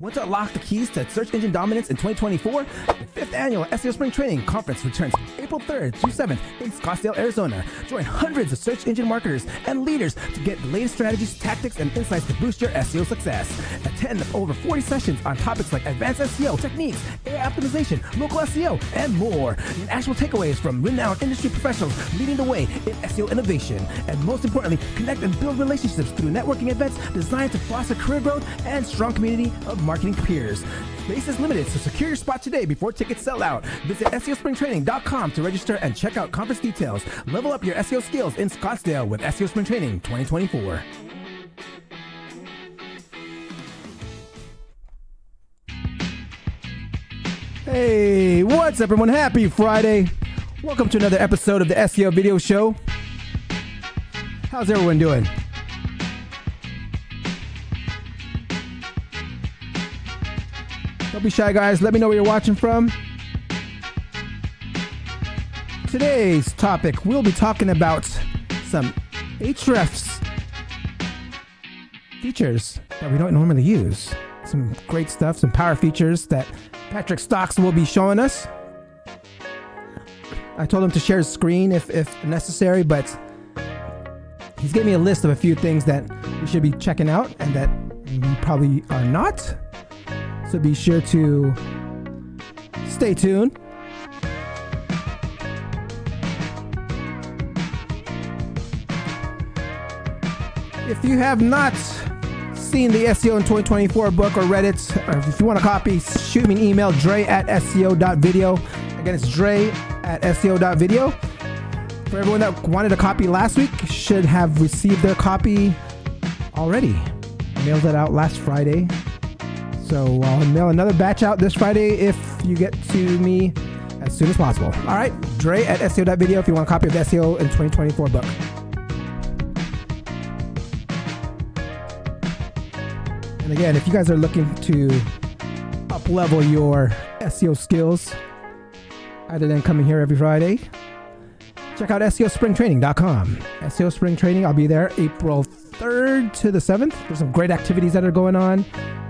Want to unlock the keys to search engine dominance in 2024? The 5th annual SEO Spring Training Conference returns April 3rd through 7th in Scottsdale, Arizona. Join hundreds of search engine marketers and leaders to get the latest strategies, tactics, and insights to boost your SEO success. Attend over 40 sessions on topics like advanced SEO techniques, AI optimization, local SEO, and more. And actual takeaways from renowned industry professionals leading the way in SEO innovation. And most importantly, connect and build relationships through networking events designed to foster career growth and strong community of marketing peers. Space is limited, so secure your spot today before tickets sell out. Visit SEOspringtraining.com to register and check out conference details. Level up your SEO skills in Scottsdale with SEO Spring Training 2024. Hey, what's up, everyone? Happy Friday. Welcome to another episode of the SEO Video Show. How's everyone doing? Don't be shy, guys. Let me know where you're watching from. Today's topic, we'll be talking about some Ahrefs features that we don't normally use. Some great stuff, some power features that Patrick Stox will be showing us. I told him to share his screen if necessary, but he's gave me a list of a few things that we should be checking out and that we probably are not. So be sure to stay tuned. If you have not seen the SEO in 2024 book or read it, or if you want a copy, shoot me an email, dre@seo.video. Again, it's dre@seo.video. For everyone that wanted a copy last week, should have received their copy already. Mailed it out last Friday. So I'll mail another batch out this Friday if you get to me as soon as possible. All right, dre@seo.video if you want a copy of the SEO in 2024 book. And again, if you guys are looking to up-level your SEO skills, other than coming here every Friday, check out SEOspringtraining.com. SEO Spring Training, I'll be there April 3rd to the 7th. There's some great activities that are going on.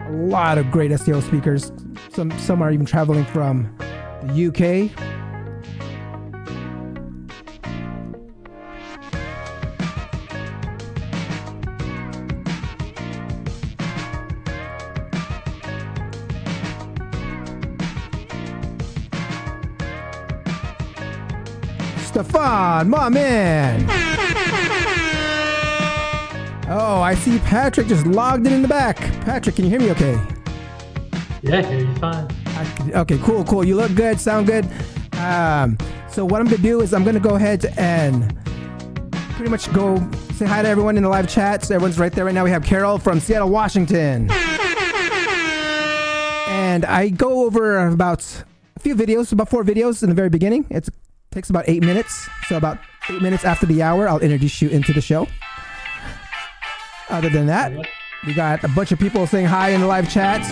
A lot of great SEO speakers. Some are even traveling from the UK. Stefan, my man. Oh, I see Patrick just logged in the back. Patrick, can you hear me okay? Yeah, I hear you fine. Okay, cool. You look good, sound good. So what I'm going to do is I'm going to go ahead and pretty much go say hi to everyone in the live chat. So everyone's right there right now. We have Carol from Seattle, Washington. And I go over about a few videos, about 4 videos in the very beginning. It takes about 8 minutes. So about 8 minutes after the hour, I'll introduce you into the show. Other than that, we got a bunch of people saying hi in the live chats.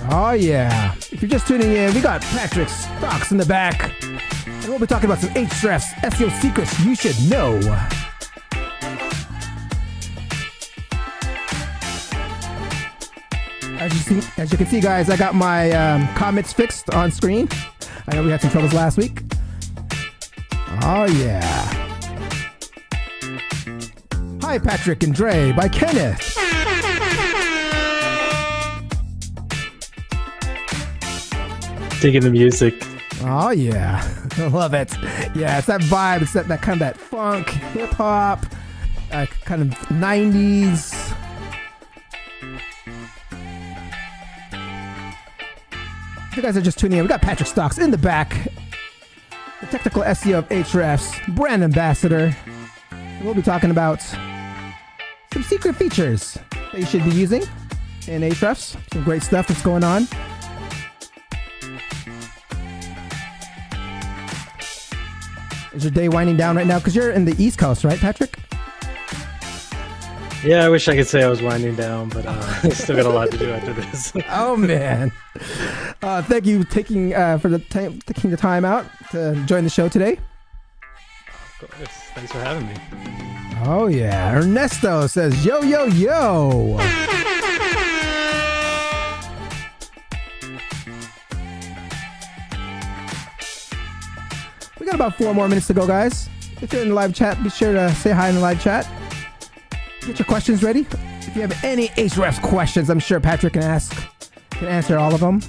Oh yeah. If you're just tuning in, we got Patrick Stox in the back. And we'll be talking about some Ahrefs SEO secrets you should know. As you can see, guys, I got my comments fixed on screen. I know we had some troubles last week. Oh yeah. Hi, Patrick and Dre by Kenneth. Digging the music. Oh yeah, I love it. Yeah, it's that vibe. It's that kind of that funk, hip hop, kind of 90s. If you guys are just tuning in, we got Patrick Stox in the back, the technical SEO of Ahrefs, brand ambassador. And we'll be talking about some secret features that you should be using in Ahrefs. Some great stuff that's going on. Is your day winding down right now? Because you're in the East Coast, right, Patrick? Yeah, I wish I could say I was winding down, but I still got a lot to do after this. Oh man! Thank you taking the time out to join the show today. Of course. Thanks for having me. Oh, yeah. Ernesto says, yo, yo, yo. We got about 4 more minutes to go, guys. If you're in the live chat, be sure to say hi in the live chat. Get your questions ready. If you have any Ahrefs questions, I'm sure Patrick can answer all of them.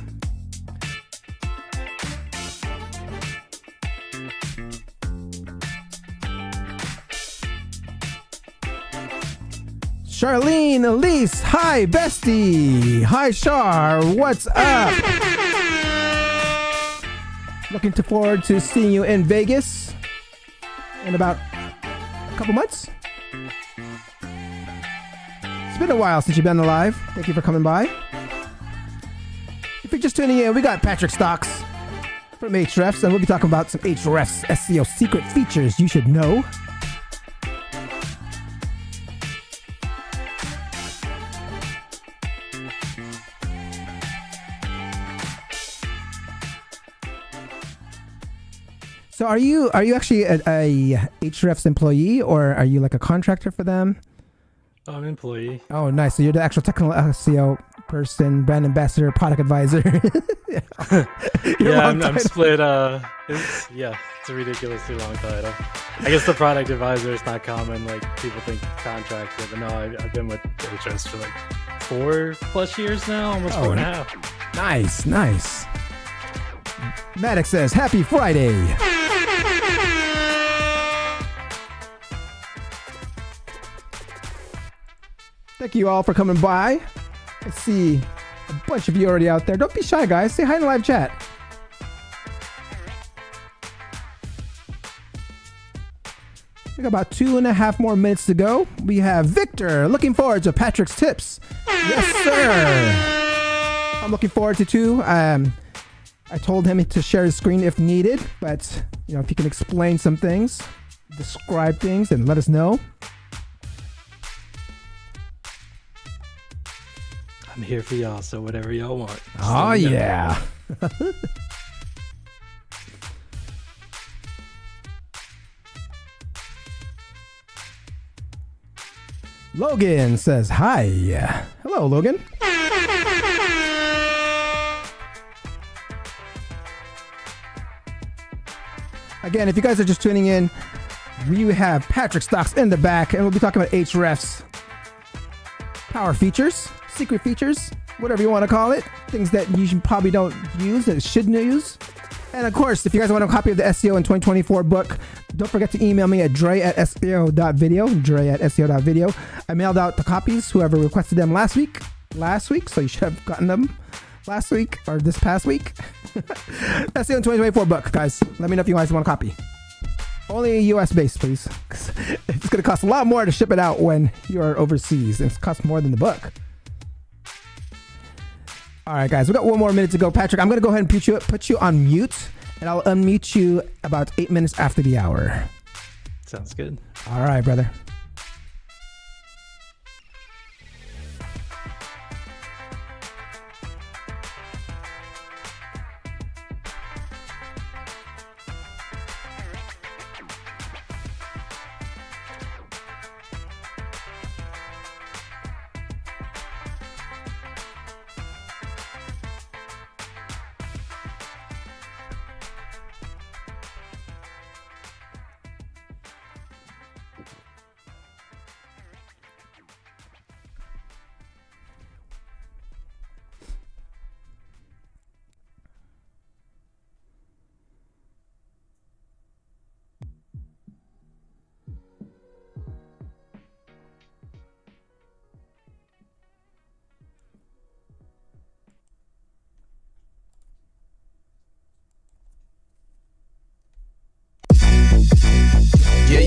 Charlene, Elise, hi, bestie. Hi, Char, what's up? Looking forward to seeing you in Vegas in about a couple months. It's been a while since you've been alive. Thank you for coming by. If you're just tuning in, we got Patrick Stox from Ahrefs, and we'll be talking about some Ahrefs SEO secret features you should know. So are you actually a Ahrefs employee, or are you like a contractor for them? I'm an employee. Oh, nice. So you're the actual technical SEO person, brand ambassador, product advisor. I'm split. It's a ridiculously long title. I guess the product advisor is not common. Like, people think contractor, but no, I've been with Ahrefs for like 4+ years now, almost 4.5. Nice. Maddox says, happy Friday. Thank you all for coming by. I see a bunch of you already out there. Don't be shy, guys. Say hi in the live chat. We got about 2.5 more minutes to go. We have Victor looking forward to Patrick's tips. Yes, sir. I'm looking forward to too. I told him to share his screen if needed, but if he can explain some things, describe things, and let us know. I'm here for y'all, so whatever y'all want. Oh, yeah. Logan says hi. Hello, Logan. Again, if you guys are just tuning in, we have Patrick Stox in the back, and we'll be talking about Ahrefs power features, secret features, whatever you want to call it, things that you probably don't use that should use. And of course, if you guys want a copy of the SEO in 2024 book, don't forget to email me at dre@seo.video, dre@seo.video. I mailed out the copies, whoever requested them last week, so you should have gotten them last week or this past week. SEO in 2024 book, guys. Let me know if you guys want a copy. Only US based, please. It's going to cost a lot more to ship it out when you're overseas. It costs more than the book. All right, guys, we got 1 more minute to go. Patrick, I'm going to go ahead and put you on mute, and I'll unmute you about 8 minutes after the hour. Sounds good. All right, brother.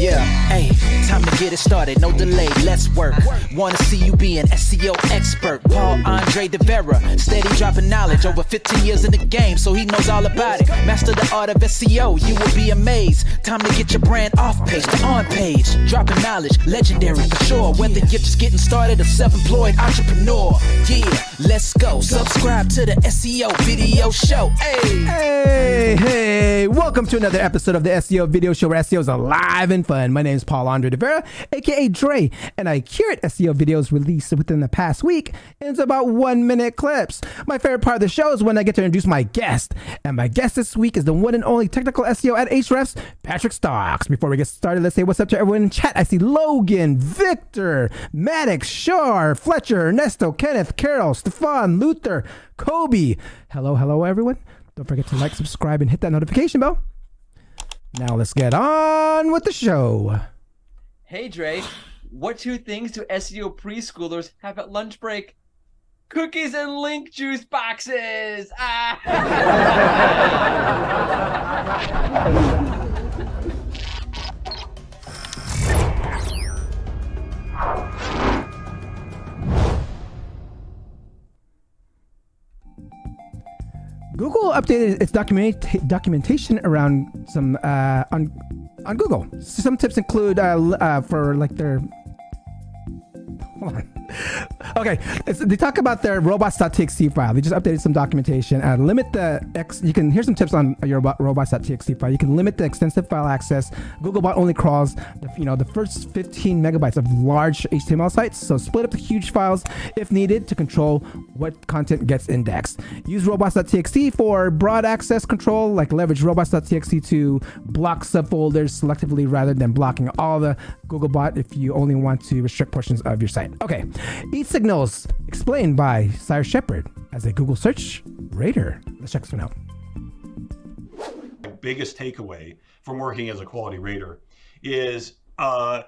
Yeah. Hey, time to get it started, no delay, let's work. Wanna see you be an SEO expert. Paul Andre De Vera, steady dropping knowledge. Over 15 years in the game, so he knows all about it. Master the art of SEO, you will be amazed. Time to get your brand off page to on page. Dropping knowledge, legendary for sure. Whether you're just getting started or self-employed entrepreneur. Yeah, let's go. Subscribe to the SEO Video Show. Hey, welcome to another episode of the SEO Video Show, where SEO is alive and fun. My name is Paul Andre De Vera. Rivera, aka Dre, and I curate SEO videos released within the past week into about 1-minute clips. My favorite part of the show is when I get to introduce my guest, and my guest this week is the one and only technical SEO at Ahrefs, Patrick Stox. Before we get started, let's say what's up to everyone in chat. I see Logan, Victor, Maddox, Shar, Fletcher, Ernesto, Kenneth, Carol, Stefan, Luther, Kobe. Hello, everyone. Don't forget to like, subscribe, and hit that notification bell. Now let's get on with the show. Hey Dre, what 2 things do SEO preschoolers have at lunch break? Cookies and link juice boxes! Ah! Google updated its documentation around some on Google. Some tips include for like their. Hold on. Okay, they talk about their robots.txt file. They just updated some documentation. Limit the you can here's some tips on your robots.txt file. You can limit the extensive file access. Googlebot only crawls the first 15 megabytes of large HTML sites. So split up the huge files if needed to control what content gets indexed. Use robots.txt for broad access control, like leverage robots.txt to block subfolders selectively rather than blocking all the Googlebot if you only want to restrict portions of your site. Okay. Eat signals explained by Cyrus Shepard as a Google search rater. Let's check this one out. My biggest takeaway from working as a quality rater is I've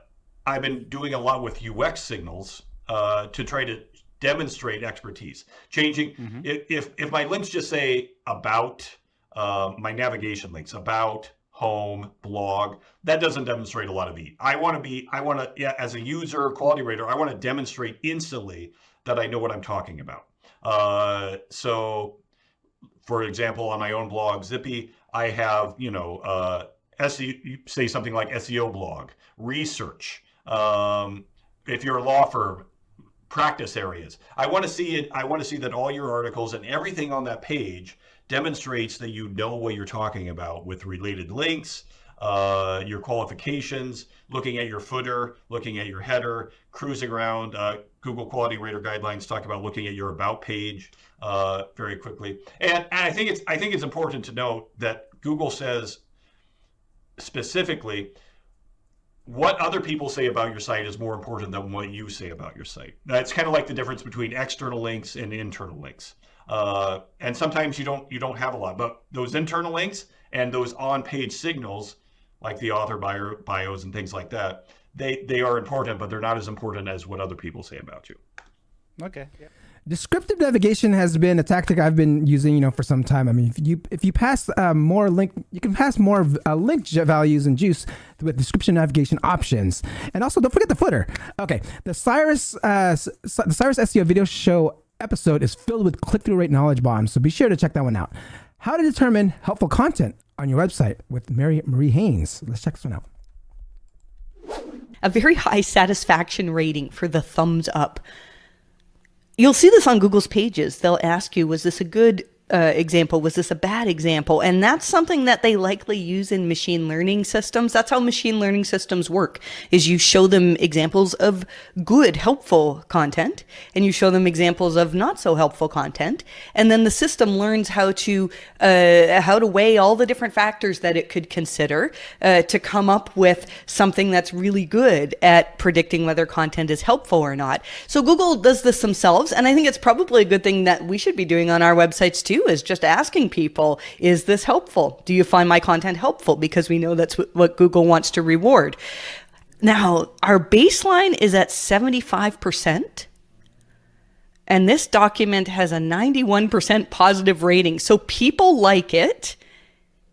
been doing a lot with UX signals to try to demonstrate expertise. Changing if my links just say about my navigation links, about, home, blog, that doesn't demonstrate a lot of EAT. I want to, as a user, quality rater, I want to demonstrate instantly that I know what I'm talking about. So, for example, on my own blog, Zippy, I have, SEO, say something like SEO blog, research. If you're a law firm, practice areas. I want to see it. I want to see that all your articles and everything on that page demonstrates that you know what you're talking about with related links, your qualifications, looking at your footer, looking at your header, cruising around. Google Quality Rater Guidelines talk about looking at your about page very quickly. And I think it's important to note that Google says specifically what other people say about your site is more important than what you say about your site. That's kind of like the difference between external links and internal links. And sometimes you don't have a lot, but those internal links and those on-page signals, like the author bios and things like that, they are important, but they're not as important as what other people say about you. Okay. Yeah. Descriptive navigation has been a tactic I've been using, for some time. I mean, if you pass more link, you can pass more link values and juice with description navigation options. And also, don't forget the footer. Okay, the Cyrus SEO Video Show episode is filled with click-through rate knowledge bombs, so be sure to check that one out. How to determine helpful content on your website with Marie Haynes. Let's check this one out. A very high satisfaction rating for the thumbs up. You'll see this on Google's pages. They'll ask you, was this a good example? Was this a bad example? And that's something that they likely use in machine learning systems. That's how machine learning systems work, is you show them examples of good, helpful content, and you show them examples of not so helpful content. And then the system learns how to weigh all the different factors that it could consider to come up with something that's really good at predicting whether content is helpful or not. So Google does this themselves, and I think it's probably a good thing that we should be doing on our websites too, is just asking people, is this helpful? Do you find my content helpful? Because we know that's what Google wants to reward. Now, our baseline is at 75%. And this document has a 91% positive rating. So people like it.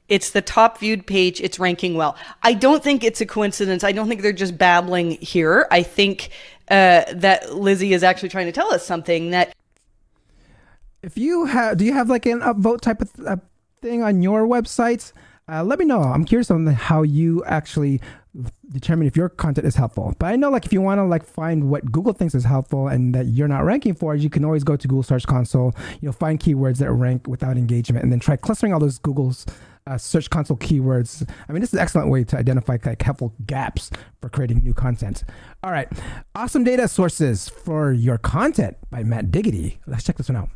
It's the top viewed page. It's ranking well. I don't think it's a coincidence. I don't think they're just babbling here. I think that Lizzie is actually trying to tell us something that do you have like an upvote type of thing on your websites? Let me know. I'm curious on how you actually determine if your content is helpful. But I know, like, if you want to like find what Google thinks is helpful and that you're not ranking for, you can always go to Google Search Console. You'll find keywords that rank without engagement, and then try clustering all those Google's Search Console keywords. I mean, this is an excellent way to identify like helpful gaps for creating new content. All right, awesome data sources for your content by Matt Diggity. Let's check this one out.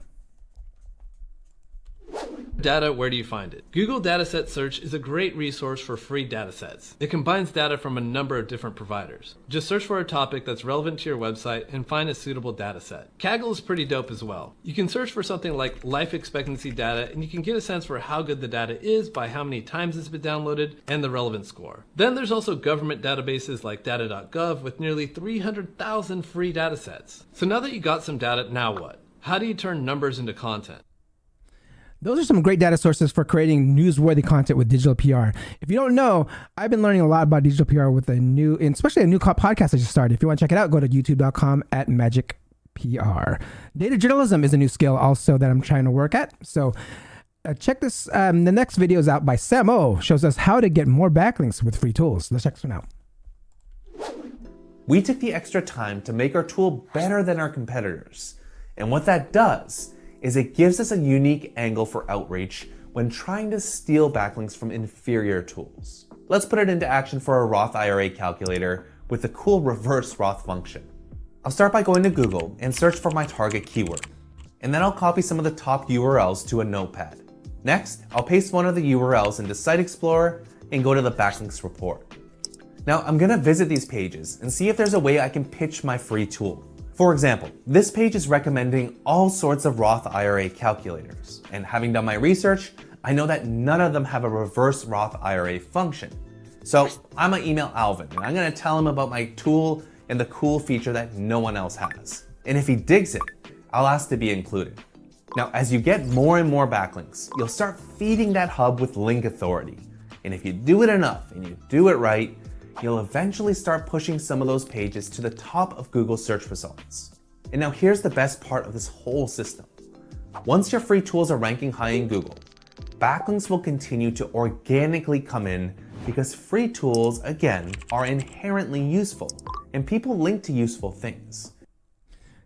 Data, where do you find it? Google Dataset Search is a great resource for free datasets. It combines data from a number of different providers. Just search for a topic that's relevant to your website and find a suitable dataset. Kaggle is pretty dope as well. You can search for something like life expectancy data, and you can get a sense for how good the data is by how many times it's been downloaded and the relevant score. Then there's also government databases like data.gov with nearly 300,000 free datasets. So now that you got some data, now what? How do you turn numbers into content? Those are some great data sources for creating newsworthy content with digital PR. If you don't know, I've been learning a lot about digital PR with especially a new podcast I just started. If you want to check it out, go to youtube.com/magicpr. Data journalism is a new skill also that I'm trying to work at. So check this. The next video is out by Sam O. Shows us how to get more backlinks with free tools. Let's check this one out. We took the extra time to make our tool better than our competitors. And what that does is it gives us a unique angle for outreach when trying to steal backlinks from inferior tools. Let's put it into action for a Roth IRA calculator with the cool reverse Roth function. I'll start by going to Google and search for my target keyword. And then I'll copy some of the top URLs to a notepad. Next, I'll paste one of the URLs into Site Explorer and go to the backlinks report. Now I'm gonna visit these pages and see if there's a way I can pitch my free tool. For example, this page is recommending all sorts of Roth IRA calculators, and having done my research, I know that none of them have a reverse Roth IRA function. So I'm gonna email Alvin, and I'm gonna tell him about my tool and the cool feature that no one else has. And if he digs it, I'll ask to be included. Now, as you get more and more backlinks, you'll start feeding that hub with link authority. And if you do it enough and you do it right, you'll eventually start pushing some of those pages to the top of Google search results. And now here's the best part of this whole system. Once your free tools are ranking high in Google, backlinks will continue to organically come in because free tools, again, are inherently useful, and people link to useful things.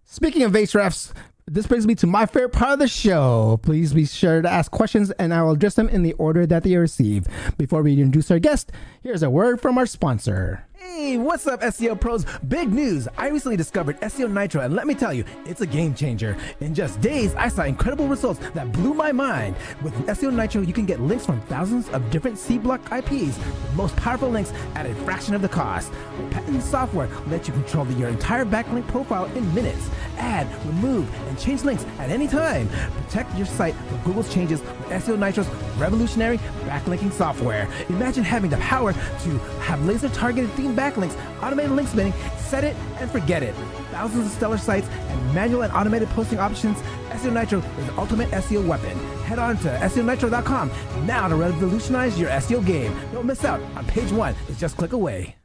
Speaking of Ahrefs, this brings me to my favorite part of the show. Please be sure to ask questions and I will address them in the order that they are received. Before we introduce our guest, here's a word from our sponsor. Hey, what's up, SEO pros? Big news! I recently discovered SEO Nitro, and let me tell you, it's a game changer. In just days, I saw incredible results that blew my mind. With SEO Nitro, you can get links from thousands of different C-block IPs, the most powerful links at a fraction of the cost. Patent software lets you control your entire backlink profile in minutes. Add, remove, and change links at any time. Protect your site from Google's changes with SEO Nitro's revolutionary backlinking software. Imagine having the power to have laser-targeted themed backlinks, automated link spinning, set it and forget it. Thousands of stellar sites and manual and automated posting options. SEO Nitro is the ultimate SEO weapon. Head on to SEONitro.com now to revolutionize your SEO game. Don't miss out on page one. It's just click away.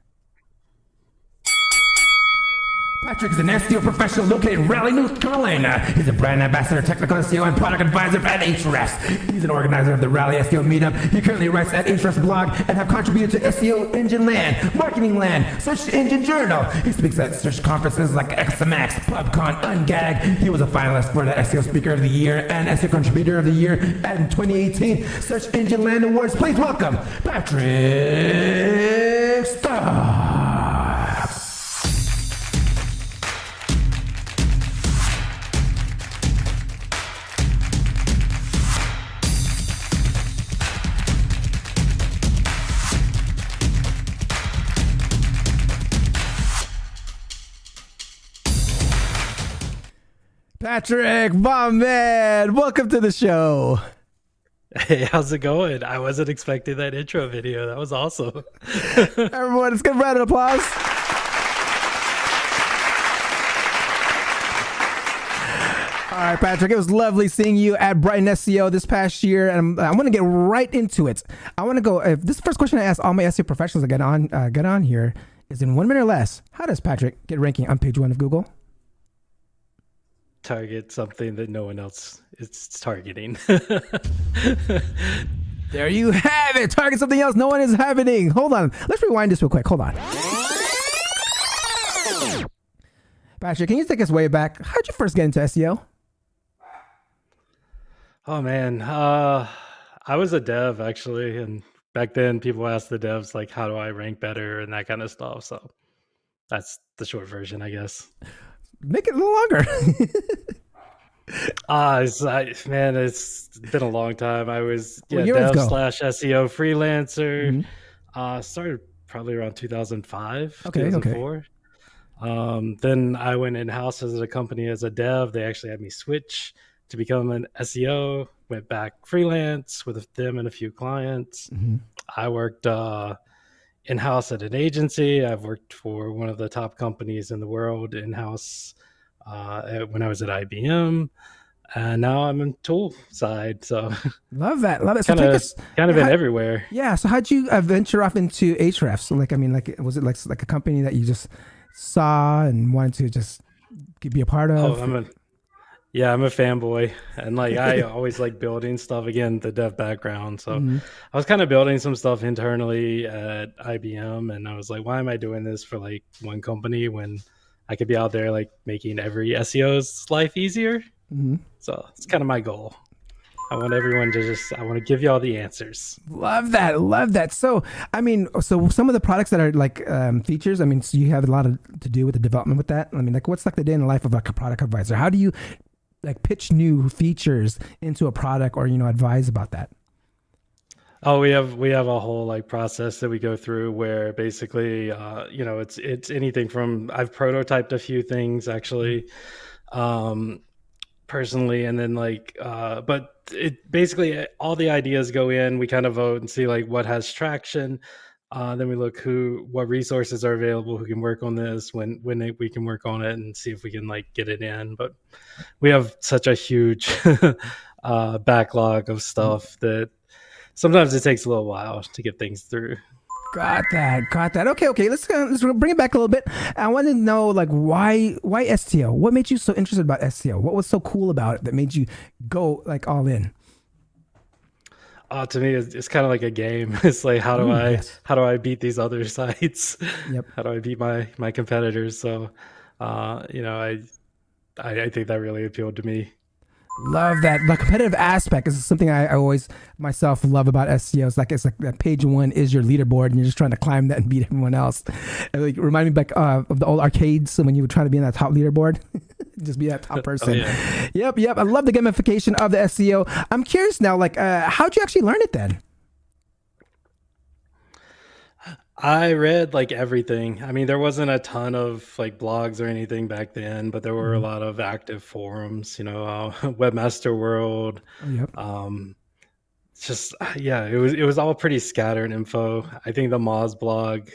Patrick is an SEO professional located in Raleigh, North Carolina. He's a brand ambassador, technical SEO, and product advisor at Ahrefs. He's an organizer of the Raleigh SEO Meetup. He currently writes at Ahrefs blog and have contributed to SEO Engine Land, Marketing Land, Search Engine Journal. He speaks at search conferences like XMX, PubCon, Ungag. He was a finalist for the SEO Speaker of the Year and SEO Contributor of the Year in 2018 Search Engine Land Awards. Please welcome Patrick Stox. Patrick, my man, welcome to the show. Hey, how's it going? I wasn't expecting that intro video. That was awesome. Everyone, let's give a round of applause. All right, Patrick, it was lovely seeing you at Brighton SEO this past year, and I want to get right into it. I want to go, if this is the first question I ask all my SEO professionals that get on here is in 1 minute or less, how does Patrick get ranking on page one of Google? Target something that no one else is targeting. There you have it. Target something else no one is happening. Hold on. Let's rewind this real quick. Hold on. Patrick, can you take us way back? How'd you first get into SEO? Oh man, I was a dev actually, and back then people asked the devs like, "How do I rank better?" and that kind of stuff. So that's the short version, I guess. Make it a little longer. It's been a long time. I was What year ago? dev/SEO freelancer. Started probably around 2005, Okay. 2004. Then I went in-house as a company as a dev. They actually had me switch to become an SEO, went back freelance with them and a few clients. I worked in-house at an agency. I've worked for one of the top companies in the world in-house when I was at IBM. And now I'm in tool side. So Love that. So kind of been everywhere. Yeah. So how'd you venture off into Ahrefs? So was it like a company that you just saw and wanted to just be a part of? I'm a fanboy, and like I always like building stuff. Again, the dev background. So I was kind of building some stuff internally at IBM, and I was like, why am I doing this for like one company when I could be out there like making every SEO's life easier? So it's kind of my goal. I want everyone to I want to give you all the answers. Love that. So, so some of the products that are like features, so you have a lot to do with the development with that. Like what's like the day in the life of like a product advisor? How do you like pitch new features into a product or, advise about that? Oh, we have a whole like process that we go through where basically, it's anything from, I've prototyped a few things actually, personally, and then but it basically all the ideas go in, we kind of vote and see like what has traction, then we look what resources are available, who can work on this, when we can work on it, and see if we can like get it in. But we have such a huge backlog of stuff that sometimes it takes a little while to get things through. Got that. Okay. Let's bring it back a little bit. I want to know like why SEO? What made you so interested about SEO? What was so cool about it that made you go like all in? To me, it's kind of like a game. It's like how do I beat these other sites? Yep. How do I beat my competitors? So, I think that really appealed to me. Love that. The competitive aspect is something I always myself love about SEO. It's like that page one is your leaderboard, and you're just trying to climb that and beat everyone else. It like remind me back of the old arcades when you would try to be in that top leaderboard, just be that top person. Yep. I love the gamification of the SEO. I'm curious now, like, how'd you actually learn it then? I read like everything. There wasn't a ton of like blogs or anything back then, but there were a lot of active forums, Webmaster World. Yep. It was all pretty scattered info. I think the Moz blog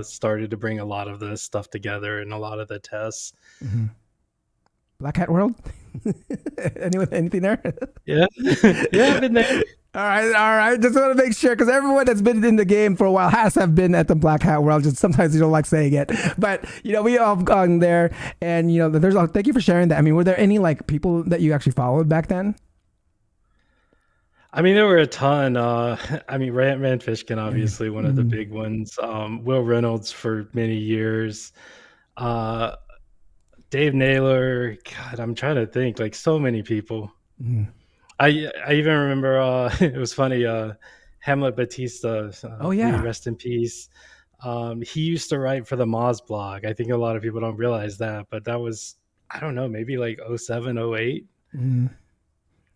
started to bring a lot of this stuff together and a lot of the tests. Black Hat World? Anything there? Yeah, I've been there. All right. Just want to make sure, because everyone that's been in the game for a while has have been at the Black Hat World. Just sometimes you don't like saying it, but we all have gone there, and thank you for sharing that. Were there any like people that you actually followed back then? There were a ton. Rand Fishkin, obviously one of the big ones. Will Reynolds for many years. Dave Naylor. God, I'm trying to think. Like so many people. I even remember it was funny, Hamlet Batista, rest in peace. He used to write for the Moz blog. I think a lot of people don't realize that, but that was, I don't know, maybe like 07, 08.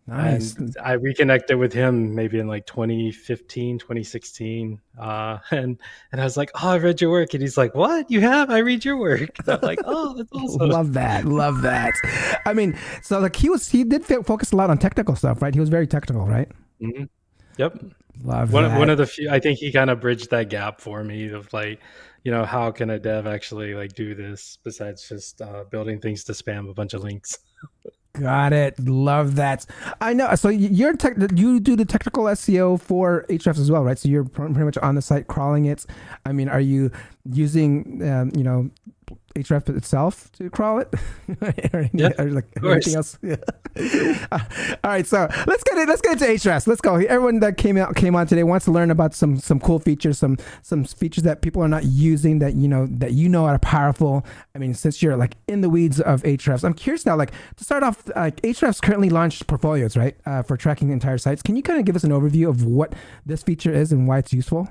Nice. And I reconnected with him maybe in like 2015, 2016. And I was like, oh, I read your work. And he's like, what? You have? I read your work. And I'm like, oh, that's awesome. Love that. So like he did focus a lot on technical stuff, right? He was very technical, right? Mm-hmm. Yep. Love that. One of the few, I think he kind of bridged that gap for me of like, how can a dev actually like do this besides just building things to spam a bunch of links? Got it. Love that. I know. So you do the technical SEO for Ahrefs as well, right? So you're pretty much on the site crawling it. Are you using, Ahrefs itself to crawl it, or like anything else? Yeah. All right, so let's get into Ahrefs. Let's go. Everyone that came on today wants to learn about some cool features, some features that people are not using that you know are powerful. I mean, since you're like in the weeds of Ahrefs, I'm curious now. Like to start off, Ahrefs currently launched portfolios, right, for tracking entire sites. Can you kind of give us an overview of what this feature is and why it's useful?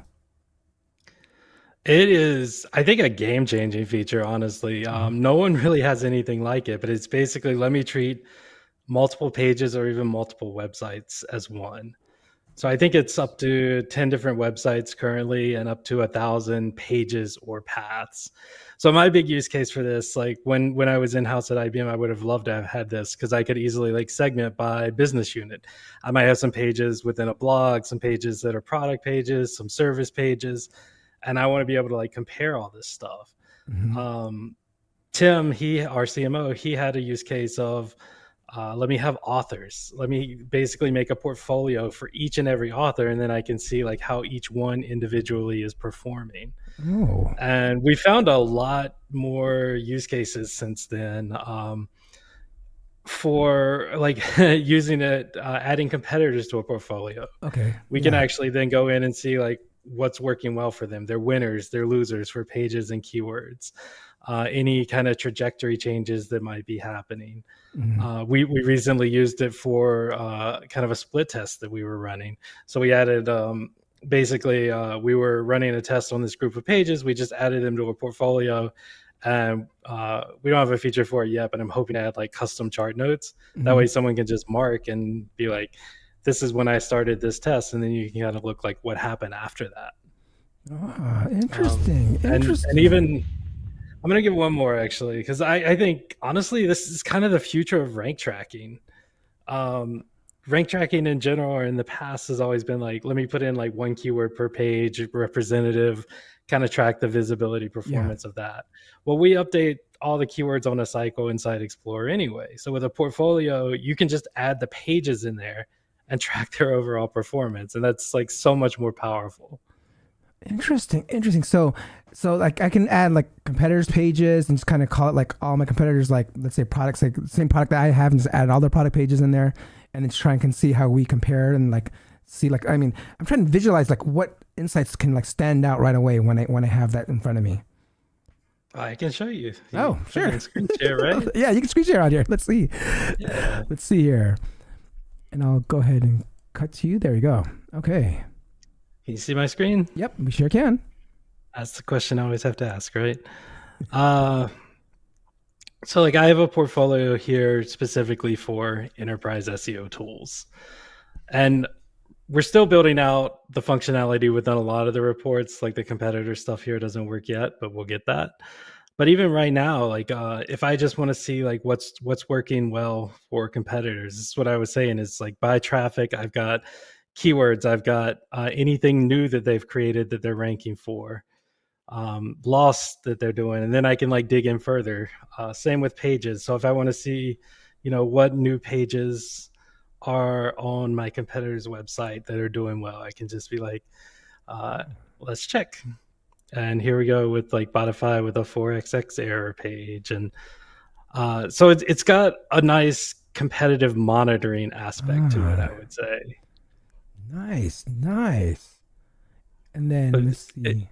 It is, I think, a game-changing feature, honestly. No one really has anything like it, but it's basically let me treat multiple pages or even multiple websites as one. So I think it's up to 10 different websites currently and up to 1,000 pages or paths. So my big use case for this, like when I was in-house at IBM, I would have loved to have had this because I could easily like segment by business unit. I might have some pages within a blog, some pages that are product pages, some service pages, and I want to be able to like compare all this stuff. Mm-hmm. Tim, our CMO, he had a use case of let me have authors. Let me basically make a portfolio for each and every author, and then I can see like how each one individually is performing. Oh. And we found a lot more use cases since then for like using it, adding competitors to a portfolio. Okay. We can actually then go in and see like what's working well for them, their winners, their losers for pages and keywords, any kind of trajectory changes that might be happening. Mm-hmm. We recently used it for kind of a split test that we were running. So we added basically we were running a test on this group of pages. We just added them to a portfolio, and we don't have a feature for it yet, but I'm hoping to add like custom chart notes. Mm-hmm. That way someone can just mark and be like, this is when I started this test, and then you can kind of look like what happened after that. Interesting. And even I'm going to give one more actually, because I think honestly, this is kind of the future of rank tracking. Rank tracking in general or in the past has always been like, let me put in like one keyword per page, representative, kind of track the visibility performance of that. Well, we update all the keywords on a cycle inside Explorer anyway. So with a portfolio, you can just add the pages in there and track their overall performance. And that's like so much more powerful. Interesting. So like I can add like competitors pages and just kind of call it like all my competitors, like let's say products, like the same product that I have, and just add all their product pages in there and then try and can see how we compare and like see like, I mean, I'm trying to visualize like what insights can like stand out right away when I have that in front of me. I can show you. Oh, sure. You can screen share, right? Yeah, you can screen share out here. Let's see. Yeah. Let's see here. And I'll go ahead and cut to you. There you go. Okay. Can you see my screen? Yep, we sure can. That's the question I always have to ask, right? So like I have a portfolio here specifically for enterprise SEO tools. And we're still building out the functionality within a lot of the reports. Like the competitor stuff here doesn't work yet, but we'll get that. But even right now, like if I just want to see like what's working well for competitors, this is what I was saying is like by traffic, I've got keywords, I've got anything new that they've created that they're ranking for, loss that they're doing, and then I can like dig in further. Same with pages. So if I want to see, what new pages are on my competitor's website that are doing well, I can just be like, let's check. And here we go with like Botify with a 4xx error page. And so it's got a nice competitive monitoring aspect to it, I would say. Nice. And then let's see.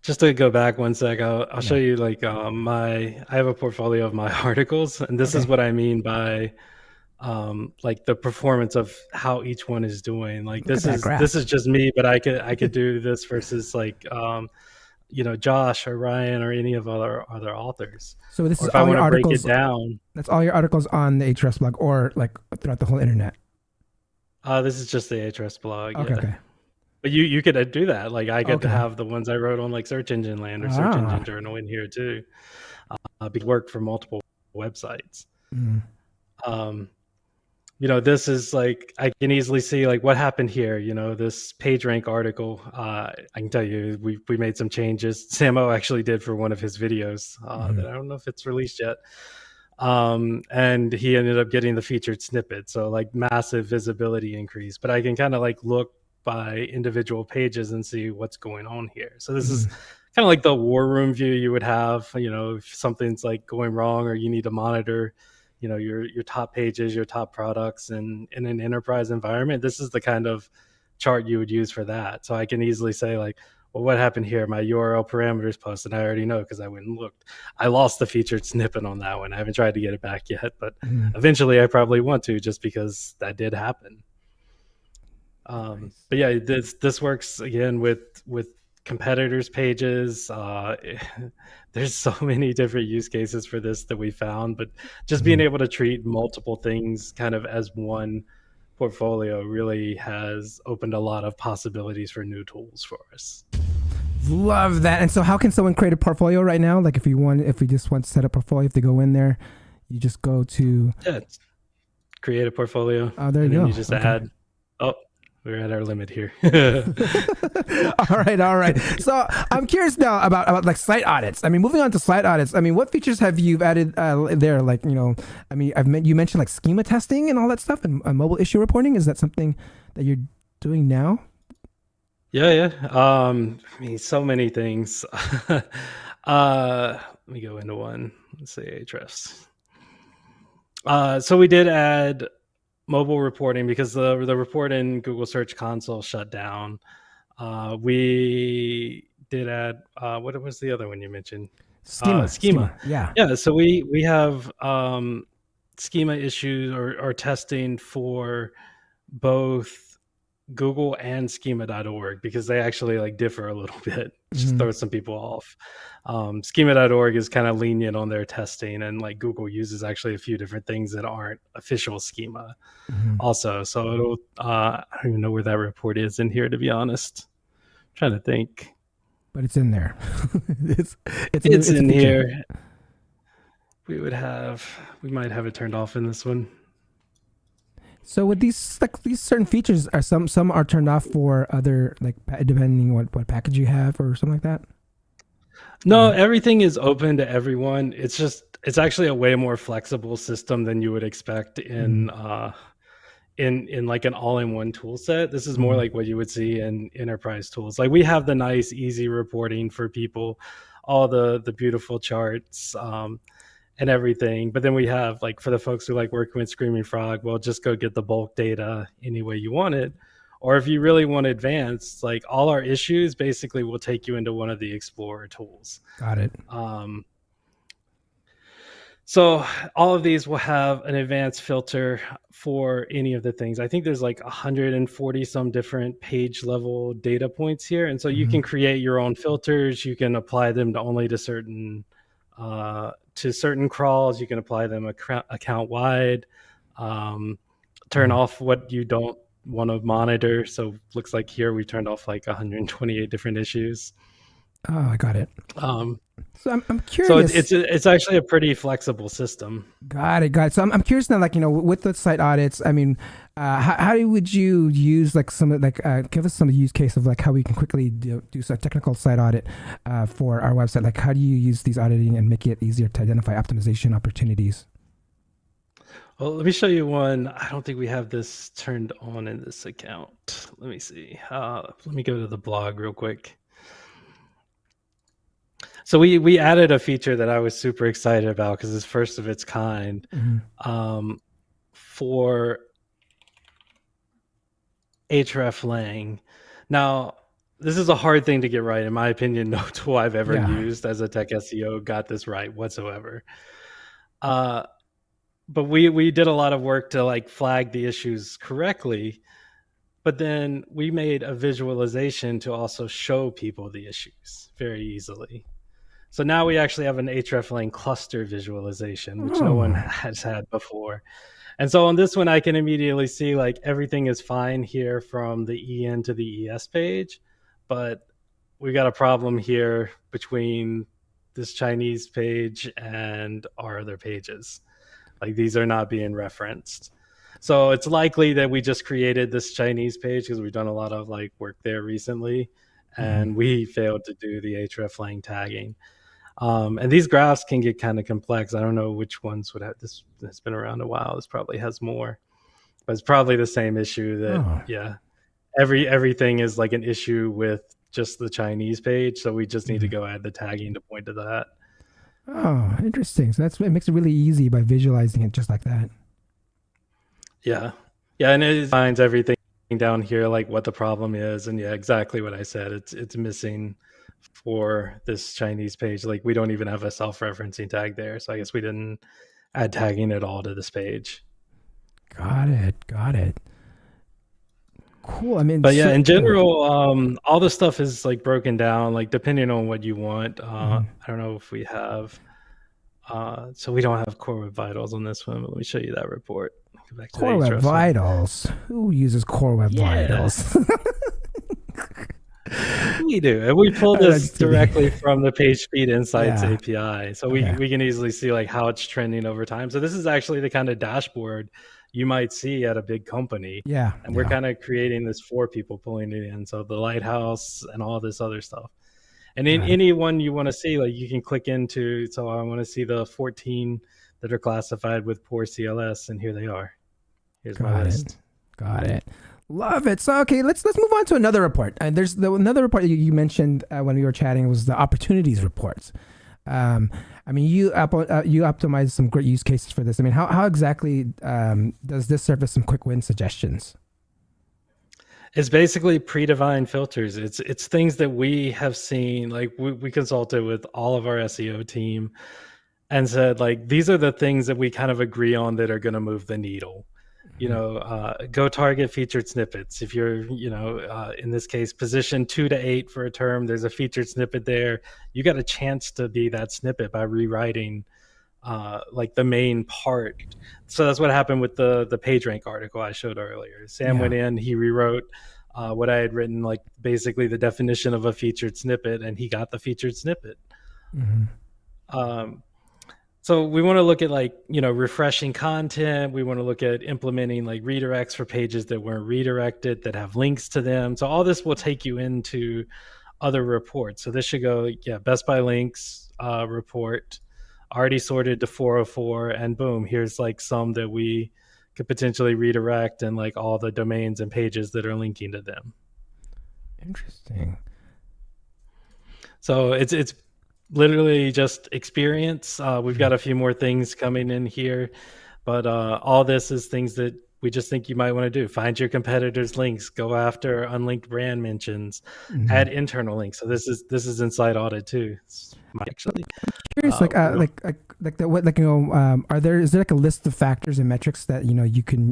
Just to go back one sec, I'll show you like I have a portfolio of my articles, and this is what I mean by like the performance of how each one is doing. Like this is just me, but I could do this versus like Josh or Ryan or any of other authors. So this is all your articles. Break it down. That's all your articles on the Ahrefs blog, or like throughout the whole internet. This is just the Ahrefs blog. Okay. But you could do that. Like I get to have the ones I wrote on like Search Engine Land or Search Engine Journal in here too. Because work for multiple websites. Mm. This is like I can easily see like what happened here. This PageRank article. I can tell you we made some changes. Samo actually did for one of his videos that I don't know if it's released yet. And he ended up getting the featured snippet. So like massive visibility increase. But I can kind of like look by individual pages and see what's going on here. So this is kind of like the war room view you would have, if something's like going wrong or you need to monitor, your top pages, your top products in an enterprise environment. This is the kind of chart you would use for that. So I can easily say like, well, what happened here? My URL parameters post, and I already know because I went and looked. I lost the featured snippet on that one. I haven't tried to get it back yet, but eventually I probably want to, just because that did happen. Nice. But yeah, this works again with competitors' pages. There's so many different use cases for this that we found, but just being able to treat multiple things kind of as one portfolio really has opened a lot of possibilities for new tools for us. Love that. And so how can someone create a portfolio right now? Like if we just want to set up a portfolio, if they go in there, you just go to create a portfolio. Oh, there you go. You just add. Oh, we're at our limit here. All right. So I'm curious now about like site audits. I mean, moving on to site audits. I mean, what features have you added there? Like, you mentioned like schema testing and all that stuff, and mobile issue reporting. Is that something that you're doing now? Yeah. So many things. Let me go into one. Let's say Ahrefs. So we did add mobile reporting because the report in Google Search Console shut down. We did add what was the other one you mentioned? Schema. Yeah. So we have schema issues or testing for both Google and schema.org because they actually like differ a little bit. Just throws some people off. Schema.org is kind of lenient on their testing, and like Google uses actually a few different things that aren't official schema also. So it'll I don't even know where that report is in here, to be honest. I'm trying to think. But it's in there. it's in here. We might have it turned off in this one. So with these certain features, are some are turned off for other, like depending what package you have or something like that? No, everything is open to everyone. It's actually a way more flexible system than you would expect in like an all-in-one tool set. This is more like what you would see in enterprise tools. Like we have the nice, easy reporting for people, all the beautiful charts, and everything. But then we have like for the folks who like working with Screaming Frog, well, just go get the bulk data any way you want it. Or if you really want advanced, like all our issues basically will take you into one of the Explorer tools. Got it. So all of these will have an advanced filter for any of the things. I think there's like 140 some different page level data points here. And so you can create your own filters. You can apply them to certain crawls. You can apply them account wide, turn off what you don't want to monitor. So looks like here we turned off like 128 different issues. Oh, I got it. So I'm curious. So it's actually a pretty flexible system. Got it. So I'm curious now, like, with the site audits, I mean, how would you use like give us some use case of like how we can quickly do a technical site audit for our website? Like, how do you use these auditing and make it easier to identify optimization opportunities? Well, let me show you one. I don't think we have this turned on in this account. Let me see. Let me go to the blog real quick. So we added a feature that I was super excited about because it's first of its kind for hreflang. Now, this is a hard thing to get right. In my opinion, no tool I've ever used as a tech SEO got this right whatsoever. But we did a lot of work to like flag the issues correctly. But then we made a visualization to also show people the issues very easily. So now we actually have an hreflang cluster visualization, which no one has had before. And so on this one, I can immediately see like everything is fine here from the EN to the ES page, but we got a problem here between this Chinese page and our other pages. Like these are not being referenced. So it's likely that we just created this Chinese page because we've done a lot of like work there recently, and we failed to do the hreflang tagging. And these graphs can get kind of complex. I don't know which ones would have this. It's been around a while. This probably has more, but it's probably the same issue that everything is like an issue with just the Chinese page. So we just need to go add the tagging to point to that. Oh, interesting. So it makes it really easy by visualizing it just like that. Yeah. Yeah. And it finds everything down here, like what the problem is. And yeah, exactly what I said. It's missing for this Chinese page. Like we don't even have a self-referencing tag there. So I guess we didn't add tagging at all to this page. Got it. Cool. I mean, but yeah, in general, all the stuff is like broken down, like depending on what you want. I don't know if we have, so we don't have Core Web Vitals on this one, but let me show you that report. Go back to Core Web Vitals. Who uses Core Web Vitals? We do, and we pull this directly from the PageSpeed Insights API, so we can easily see like how it's trending over time. So this is actually the kind of dashboard you might see at a big company. And we're kind of creating this for people pulling it in. So the Lighthouse and all this other stuff. And in any one you want to see, like you can click into, so I want to see the 14 that are classified with poor CLS, and here they are. Here's my list. Got it. Love it. So, okay, let's move on to another report. There's another report you mentioned when we were chatting was the opportunities reports. I mean, you optimized some great use cases for this. I mean, how exactly does this surface some quick win suggestions? It's basically predefined filters. It's things that we have seen. Like we consulted with all of our SEO team and said, like, these are the things that we kind of agree on that are going to move the needle. You know, go target featured snippets. If you're, in this case, position 2 to 8 for a term, there's a featured snippet there. You got a chance to be that snippet by rewriting like the main part. So that's what happened with the PageRank article I showed earlier. Sam went in, he rewrote what I had written, like basically the definition of a featured snippet, and he got the featured snippet. So we want to look at refreshing content. We want to look at implementing like redirects for pages that weren't redirected, that have links to them. So all this will take you into other reports. So this should go, best by links report, already sorted to 404, and boom, here's like some that we could potentially redirect, and like all the domains and pages that are linking to them. Interesting. So it's literally just experience. We've got a few more things coming in here, but all this is things that we just think you might want to do. Find your competitors' links, go after unlinked brand mentions, add internal links. So this is inside audit too. Actually, I'm curious, is there like a list of factors and metrics that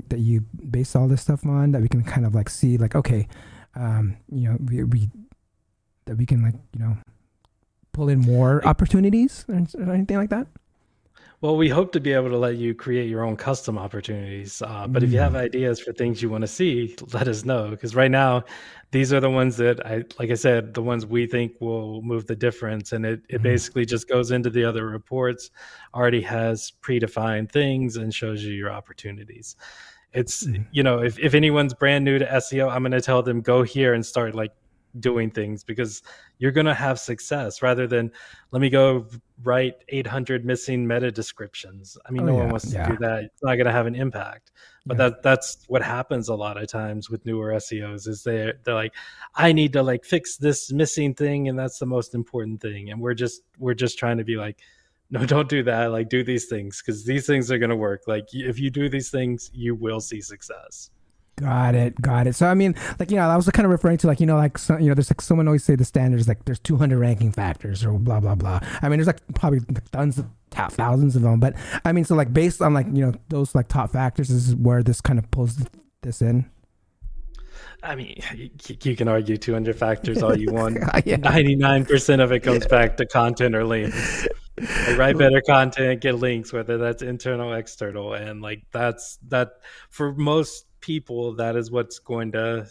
that you base all this stuff on, that we can kind of like see like, okay, we that we can like pull in more opportunities or anything like that? Well, we hope to be able to let you create your own custom opportunities. But if you have ideas for things you want to see, let us know. Because right now, these are the ones that like I said, the ones we think will move the difference. And it basically just goes into the other reports, already has predefined things, and shows you your opportunities. It's, if anyone's brand new to SEO, I'm going to tell them, go here and start like doing things, because you're going to have success, rather than let me go write 800 missing meta descriptions. I mean, no one wants to do that. It's not going to have an impact. But that's what happens a lot of times with newer SEOs, is they're like, I need to like fix this missing thing, and that's the most important thing. And we're just trying to be like, no, don't do that. Like, do these things, because these things are going to work. Like, if you do these things, you will see success. Got it. So I mean, like, I was kind of referring to like, there's like, someone always say the standards, like there's 200 ranking factors or blah blah blah. I mean, there's like probably tons of thousands of them, but I mean, so like based on like those like top factors, this is where this kind of pulls this in. I mean, you can argue 200 factors all you want. 99% of it comes back to content or links. Like, write better content, get links, whether that's internal, external, and like that for most people, that is what's going to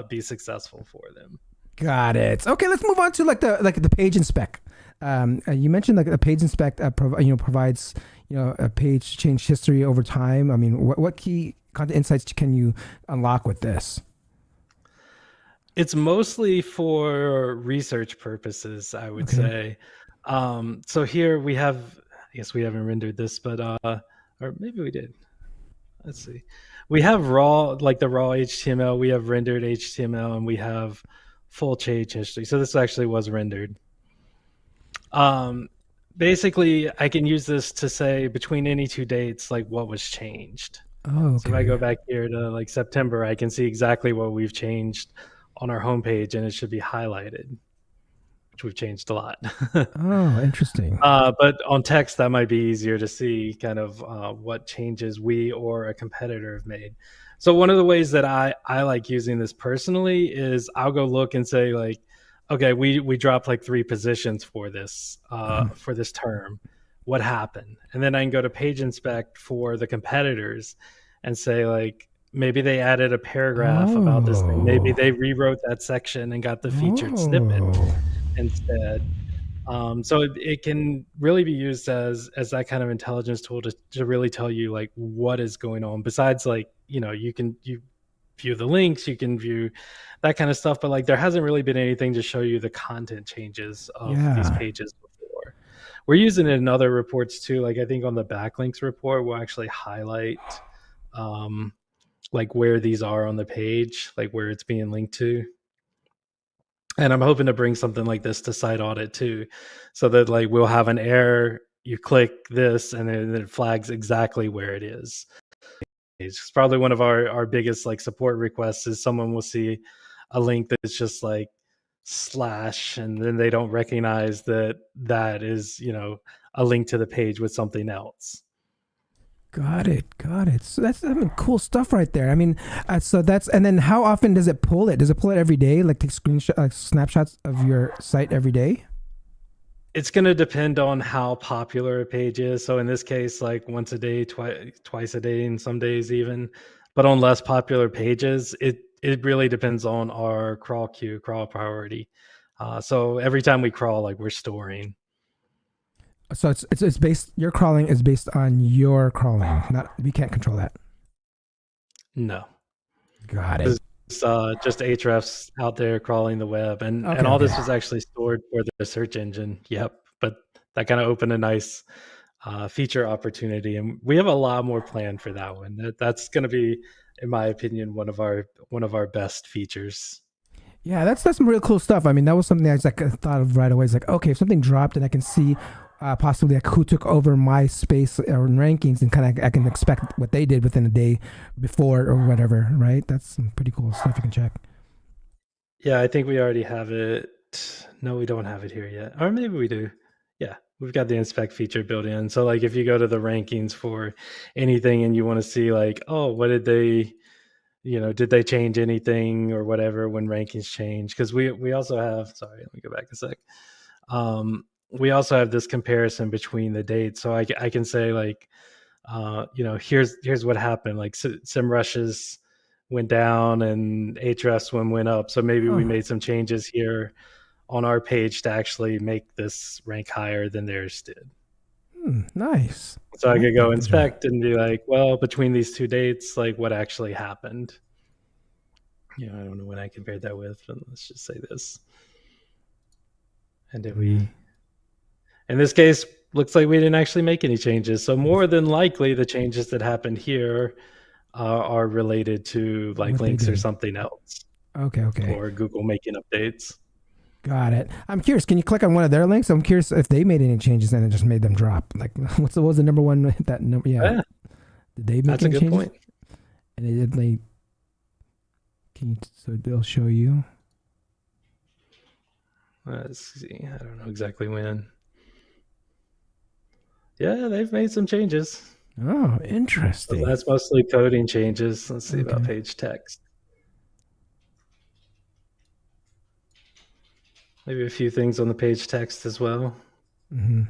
be successful for them. Got it. Okay, let's move on to the page inspect. You mentioned like the page inspect provides a page change history over time. I mean, what key content insights can you unlock with this? It's mostly for research purposes, I would say. So here we have, I guess we haven't rendered this, but or maybe we did. Let's see. We have raw, like the raw HTML. We have rendered HTML, and we have full change history. So this actually was rendered. Basically, I can use this to say between any two dates, like what was changed. Oh, okay. So if I go back here to like September, I can see exactly what we've changed on our homepage, and it should be highlighted, which we've changed a lot. Oh, interesting. But on text, that might be easier to see kind of what changes we or a competitor have made. So one of the ways that I like using this personally is I'll go look and say like, okay, we dropped like 3 positions for this term. What happened? And then I can go to page inspect for the competitors and say like, maybe they added a paragraph about this thing. Maybe they rewrote that section and got the featured snippet instead. So it can really be used as that kind of intelligence tool to really tell you like what is going on. Besides like, you view the links, you can view that kind of stuff, but like there hasn't really been anything to show you the content changes of these pages before. We're using it in other reports too. Like I think on the backlinks report, we'll actually highlight like where these are on the page, like where it's being linked to. And I'm hoping to bring something like this to site audit too, so that like we'll have an error, you click this and then it flags exactly where it is. It's probably one of our biggest like support requests is someone will see a link that's just like / and then they don't recognize that is, a link to the page with something else. Got it. So that's cool stuff right there. I mean, so that's, and then how often does it pull it? Does it pull it every day? Like take snapshots of your site every day? It's going to depend on how popular a page is. So in this case, like once a day, twice a day, and some days even. But on less popular pages, it really depends on our crawl queue, crawl priority. So every time we crawl, like we're storing. So it's based. Your crawling is based on your crawling. We can't control that. No. Got it. It's just Ahrefs out there crawling the web, and all this was actually stored for the search engine. Yep, but that kind of opened a nice feature opportunity, and we have a lot more planned for that one. That's going to be, in my opinion, one of our best features. Yeah, that's some real cool stuff. I mean, that was something I was like thought of right away. It's like, okay, if something dropped and I can see possibly like who took over my space or rankings, and kind of I can expect what they did within a day before or whatever, right? That's some pretty cool stuff you can check. Yeah, I think we already have it. No, we don't have it here yet. Or maybe we do. Yeah, we've got the inspect feature built in. So like if you go to the rankings for anything and you want to see like, oh, what did they, did they change anything or whatever when rankings change? Because we also have, sorry, let me go back a sec. We also have this comparison between the dates. So I can say like, here's what happened. Like SEMrushes went down and Ahrefs went up. So maybe we made some changes here on our page to actually make this rank higher than theirs did. Nice. So I could go inspect and be like, well, between these two dates, like what actually happened? I don't know when I compared that with, but let's just say this. And did we... In this case, looks like we didn't actually make any changes. So more than likely, the changes that happened here are related to like links or something else. Okay. Or Google making updates. Got it. I'm curious. Can you click on one of their links? I'm curious if they made any changes and it just made them drop. Like, what was the number one? That number? Yeah. Did they make any changes? That's a good point. And they did like. So they'll show you. Let's see. I don't know exactly when. Yeah, they've made some changes. Oh, interesting. So that's mostly coding changes. Let's see about page text. Maybe a few things on the page text as well. Mm-hmm.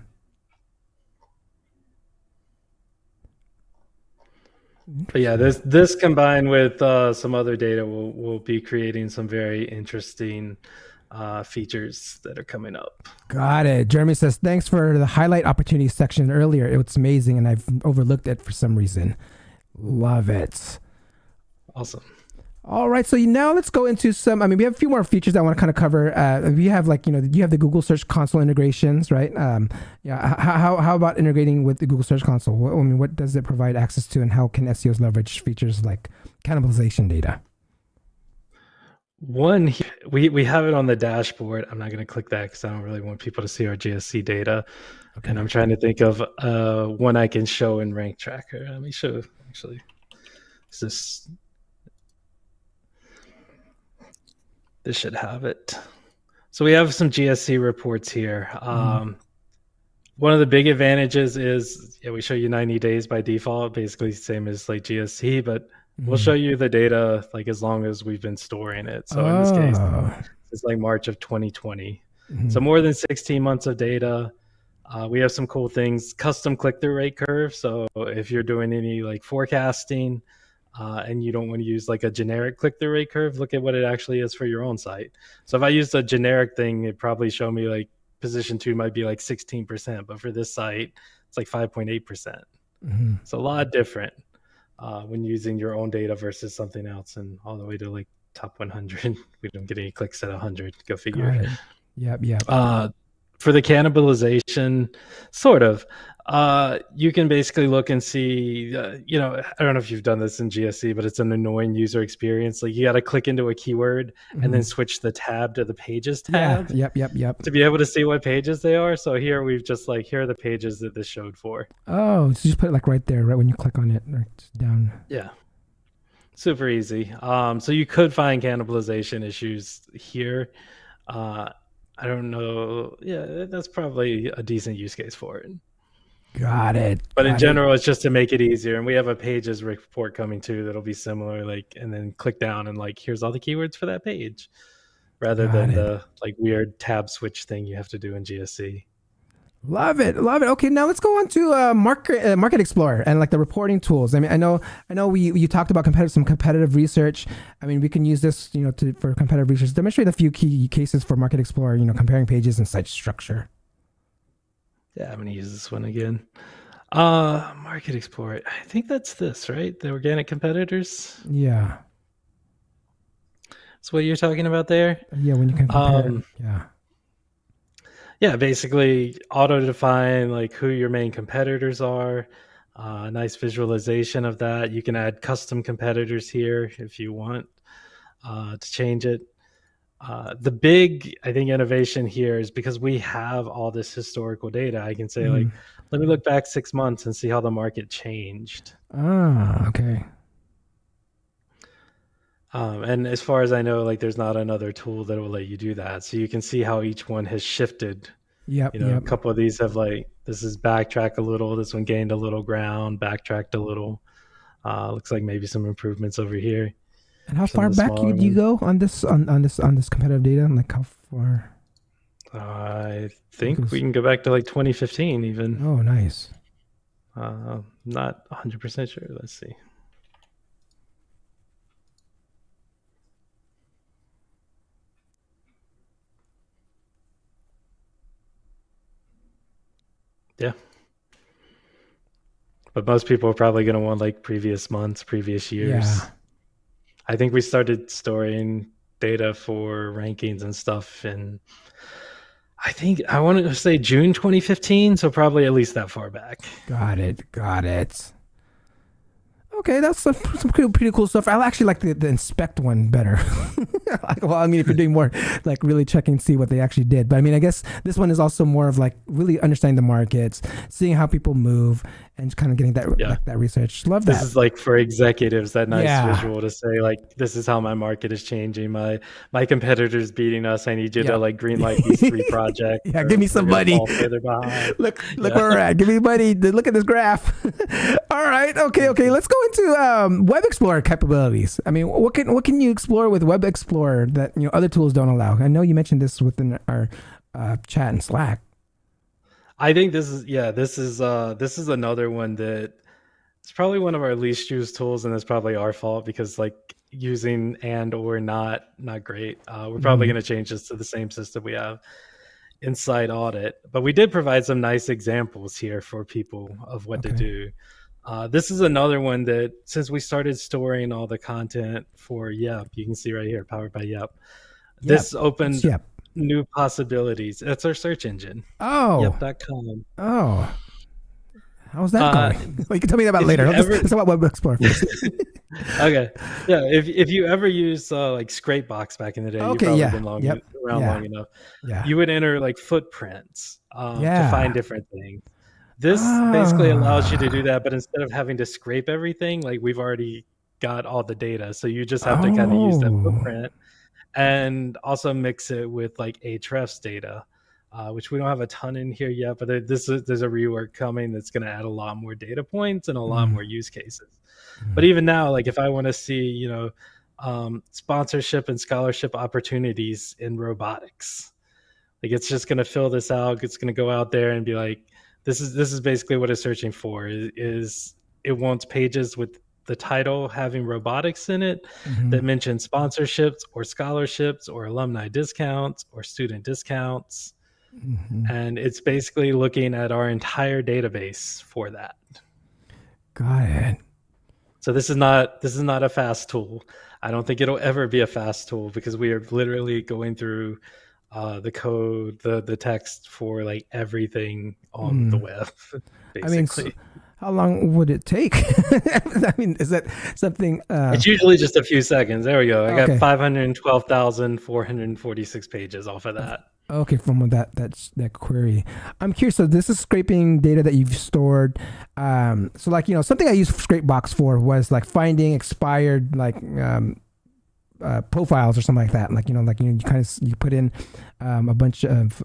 But yeah, this combined with some other data will be creating some very interesting features that are coming up. Got it. Jeremy says, thanks for the highlight opportunity section earlier. It was amazing and I've overlooked it for some reason. Love it. Awesome. All right. So now let's go into we have a few more features I want to kind of cover. We have you have the Google Search Console integrations, right? How about integrating with the Google Search Console? What does it provide access to, and how can SEOs leverage features like cannibalization data? one here, we have it on the dashboard. I'm not going to click that because I don't really want people to see our GSC data. Okay. And I'm trying to think of one I can show in Rank Tracker. Let me show, actually. This should have it. So we have some GSC reports here. One of the big advantages is we show you 90 days by default, basically same as like GSC, but we'll show you the data like as long as we've been storing it. So in this case, it's like March of 2020. So more than 16 months of data. We have some cool things, custom click-through rate curve. So if you're doing any like forecasting and you don't want to use like a generic click-through rate curve, look at what it actually is for your own site. So if I used a generic thing, it'd probably show me like position 2 might be like 16%, but for this site, it's like 5.8%. So a lot different when using your own data versus something else, and all the way to like top 100. We don't get any clicks at 100. Go figure. Yep. For the cannibalization, sort of, you can basically look and see, I don't know if you've done this in GSC, but it's an annoying user experience. Like you got to click into a keyword and then switch the tab to the pages tab. Yep. To be able to see what pages they are. So here we've just like, here are the pages that this showed for. Oh, so you just put it like right there, right when you click on it, right down. Yeah. Super easy. So you could find cannibalization issues here. I don't know. Yeah, that's probably a decent use case for it. Got it. But in general, it's just to make it easier. And we have a pages report coming too that'll be similar, like, and then click down and like, here's all the keywords for that page, rather than the like weird tab switch thing you have to do in GSC. Love it. Okay, now let's go on to Market Explorer and like the reporting tools. I mean, I know you talked about some competitive research. I mean, we can use this, for competitive research. Demonstrate a few key cases for Market Explorer. Comparing pages and site structure. Yeah, I'm going to use this one again. Market Explorer. I think that's this, right? The organic competitors. Yeah. That's what you're talking about there. Yeah, when you can compare. Yeah, basically auto-define like who your main competitors are. Nice visualization of that. You can add custom competitors here if you want to change it. The big, I think, innovation here is because we have all this historical data. I can say like, let me look back 6 months and see how the market changed. Okay. And as far as I know, like there's not another tool that will let you do that. So you can see how each one has shifted. A couple of these have like, this is backtrack a little. This one gained a little ground, backtracked a little. Looks like maybe some improvements over here. And how far back did you go on this competitive data? Like how far? I think we can go back to like 2015 even. Oh, nice. Not 100% sure. Let's see. Yeah. But most people are probably going to want like previous months, previous years. Yeah. I think we started storing data for rankings and stuff in, I wanted to say June 2015. So probably at least that far back. Got it. Okay, that's some pretty cool stuff. I actually like the inspect one better. Well, I mean, if you're doing more like really checking, see what they actually did. But I mean, I guess this one is also more of like really understanding the markets, seeing how people move, and kind of getting that research. Love that. This is like for executives, that nice visual to say like, this is how my market is changing. My competitor's beating us. I need you to like green light these 3 projects. Yeah, give me some money. Look where we're at. Give me money. Look at this graph. All right. Okay. Let's go into Web Explorer capabilities. I mean, what can you explore with Web Explorer that other tools don't allow? I know you mentioned this within our chat and Slack. I think this is another one that it's probably one of our least used tools, and it's probably our fault because like using and or not great. We're probably going to change this to the same system we have inside audit, but we did provide some nice examples here for people of what to do. This is another one that since we started storing all the content for Yep, you can see right here, powered by Yep. This opened new possibilities. That's our search engine. Oh. Yep.com. Oh. How's that going? Well, you can tell me about if later. you Let's talk about Web Explorer first. Okay. Yeah. If you ever used like Scrapebox back in the day, you've probably been around long enough. Yeah. You would enter like footprints to find different things. This Ah. basically allows you to do that, but instead of having to scrape everything, like we've already got all the data. So you just have to kind of use that footprint and also mix it with like Ahrefs data, which we don't have a ton in here yet, but there's a rework coming that's going to add a lot more data points and a lot more use cases. But even now, like if I want to see, sponsorship and scholarship opportunities in robotics, like it's just going to fill this out. It's going to go out there and be like, this is basically what it's searching for is it wants pages with the title having robotics in it that mention sponsorships or scholarships or alumni discounts or student discounts. And it's basically looking at our entire database for that. Got it. So this is not a fast tool. I don't think it'll ever be a fast tool because we are literally going through the code, the text for like everything on the web. Basically. I mean, how long would it take? I mean, is that something? It's usually just a few seconds. There we go. I got 512,446 pages off of that. Okay, from that query. I'm curious. So this is scraping data that you've stored. So like, something I used Scrapebox for was like finding expired profiles or something like that. Like, you kind of, you put in a bunch of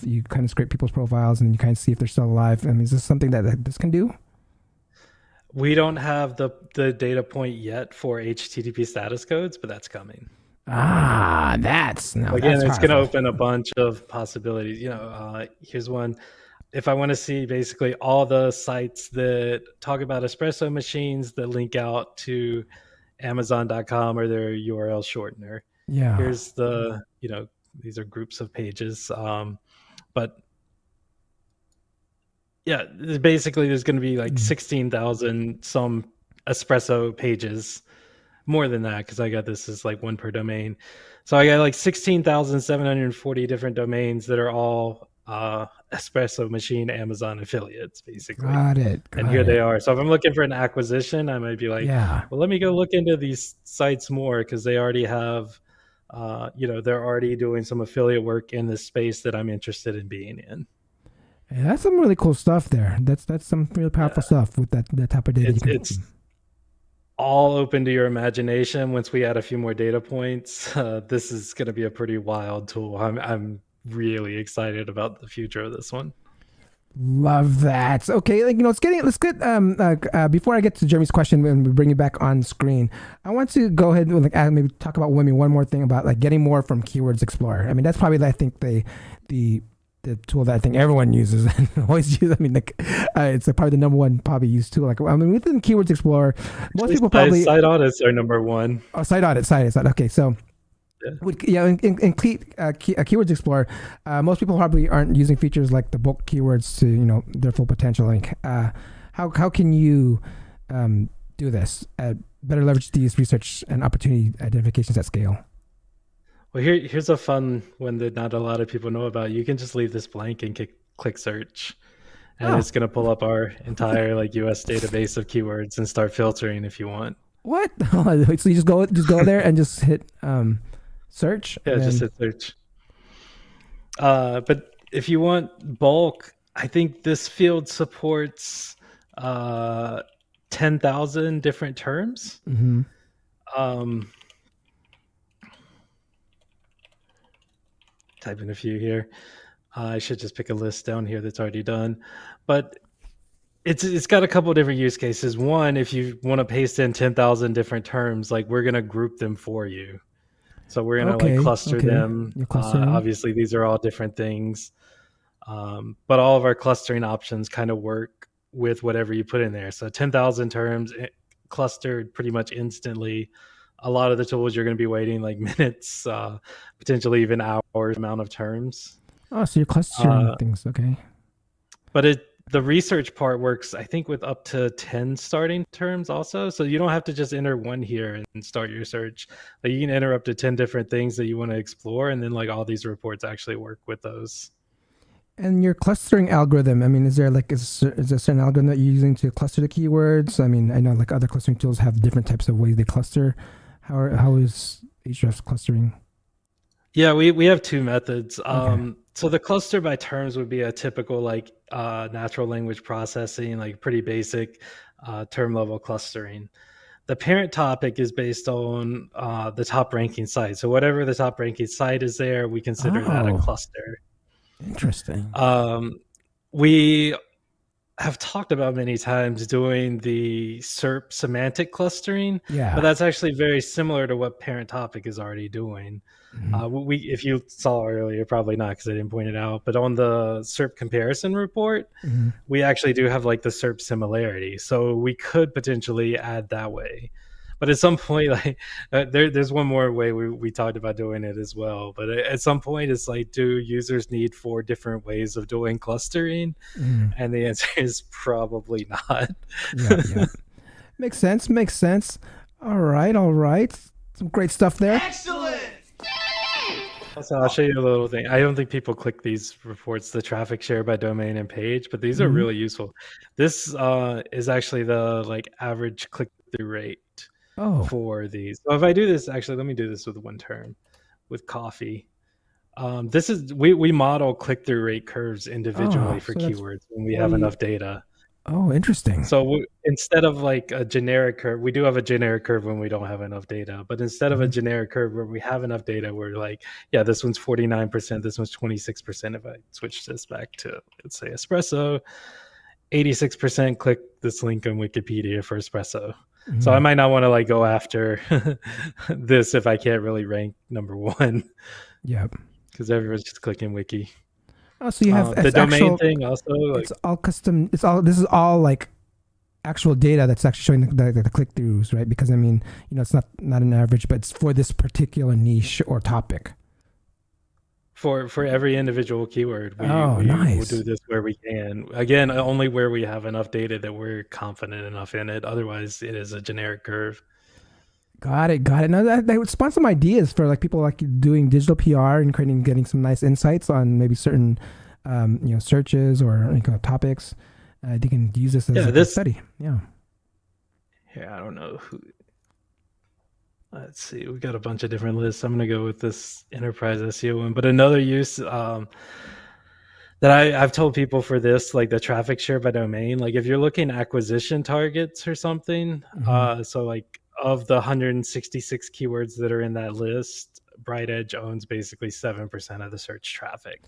you kind of scrape people's profiles and you kind of see if they're still alive. I mean, is this something that this can do? We don't have the data point yet for HTTP status codes, but that's coming. That's it's going to open a bunch of possibilities. Here's one. If I want to see basically all the sites that talk about espresso machines that link out to Amazon.com or their URL shortener. Yeah. Here's the, these are groups of pages. But yeah, basically there's going to be like 16,000 some espresso pages. More than that, because I got this as like one per domain. So I got like 16,740 different domains that are all espresso machine Amazon affiliates, basically. Got it. Here they are. So if I'm looking for an acquisition, I might be like, well, let me go look into these sites more because they already have, they're already doing some affiliate work in this space that I'm interested in being in. Yeah, that's some really cool stuff there. That's some really powerful stuff with that type of data. It's all open to your imagination. Once we add a few more data points, this is going to be a pretty wild tool. I'm really excited about the future of this one. Love that. Okay, let's get before I get to Jeremy's question and we bring you back on screen, I want to go ahead and maybe talk about one more thing about like getting more from Keywords Explorer. I mean, that's probably I think the tool that I think everyone uses and always use. I mean, it's probably the number one used tool. Within Keywords Explorer, most people probably site audits are number one. Oh, site audit. Okay, so in Keywords Explorer, most people probably aren't using features like the bulk keywords to their full potential. How can you do this? Better leverage these research and opportunity identifications at scale. Well, here's a fun one that not a lot of people know about. You can just leave this blank and click search, and it's going to pull up our entire US database of keywords and start filtering if you want. What? So you just go there and just hit search. Yeah, just hit search. But if you want bulk, I think this field supports 10,000 different terms. Type in a few here. I should just pick a list down here that's already done, but it's got a couple of different use cases. One, if you want to paste in 10,000 different terms, like we're going to group them for you. So we're going to cluster them. Obviously these are all different things. But all of our clustering options kind of work with whatever you put in there. So 10,000 terms clustered pretty much instantly. A lot of the tools you're going to be waiting like minutes, potentially even hours amount of terms. Oh, so you're clustering things. Okay. But the research part works, I think, with up to 10 starting terms also. So you don't have to just enter one here and start your search. Like you can enter up to 10 different things that you want to explore. And then like all these reports actually work with those. And your clustering algorithm, I mean, is there a certain algorithm that you're using to cluster the keywords? I mean, I know like other clustering tools have different types of ways they cluster. How is Ahrefs clustering? Yeah, we have two methods. So the cluster by terms would be a typical like natural language processing, like pretty basic term level clustering. The parent topic is based on the top ranking site. So whatever the top ranking site is there, we consider that a cluster. Interesting. We have talked about many times doing the SERP semantic clustering, but that's actually very similar to what parent topic is already doing. If you saw earlier, probably not because I didn't point it out, but on the SERP comparison report, we actually do have like the SERP similarity. So we could potentially add that way. But at some point, like there's one more way we talked about doing it as well. But at some point, it's like, do users need 4 different ways of doing clustering? And the answer is probably not. Yeah. Makes sense. All right. Some great stuff there. Excellent! So I'll show you a little thing. I don't think people click these reports, the traffic share by domain and page, but these are really useful. This is actually the like average click-through rate for these. So if I do this, actually, let me do this with one term, with coffee. This is we model click-through rate curves individually for keywords when we have enough data. Oh, interesting. So instead of like a generic curve, we do have a generic curve when we don't have enough data. But instead of a generic curve where we have enough data, we're like, yeah, this one's 49%, this one's 26%. If I switch this back to, let's say, espresso, 86% click this link on Wikipedia for espresso. So I might not want to like go after this if I can't really rank number 1. Yep. Because everyone's just clicking wiki. Oh, so you have the domain thing also. Like, it's all custom. This is all like actual data that's actually showing the click throughs, right? Because I mean, it's not an average, but it's for this particular niche or topic. For every individual keyword, we nice. will do this where we can. Again, only where we have enough data that we're confident enough in it. Otherwise, it is a generic curve. Got it. Now that would spawn some ideas for like people like doing digital PR and getting some nice insights on maybe certain, searches or topics. They can use this as a study. Yeah. Here, I don't know who. Let's see. We got a bunch of different lists. I'm going to go with this enterprise SEO one. But another use that I've told people for this, like the traffic share by domain, like if you're looking acquisition targets or something, so like of the 166 keywords that are in that list, Bright Edge owns basically 7% of the search traffic.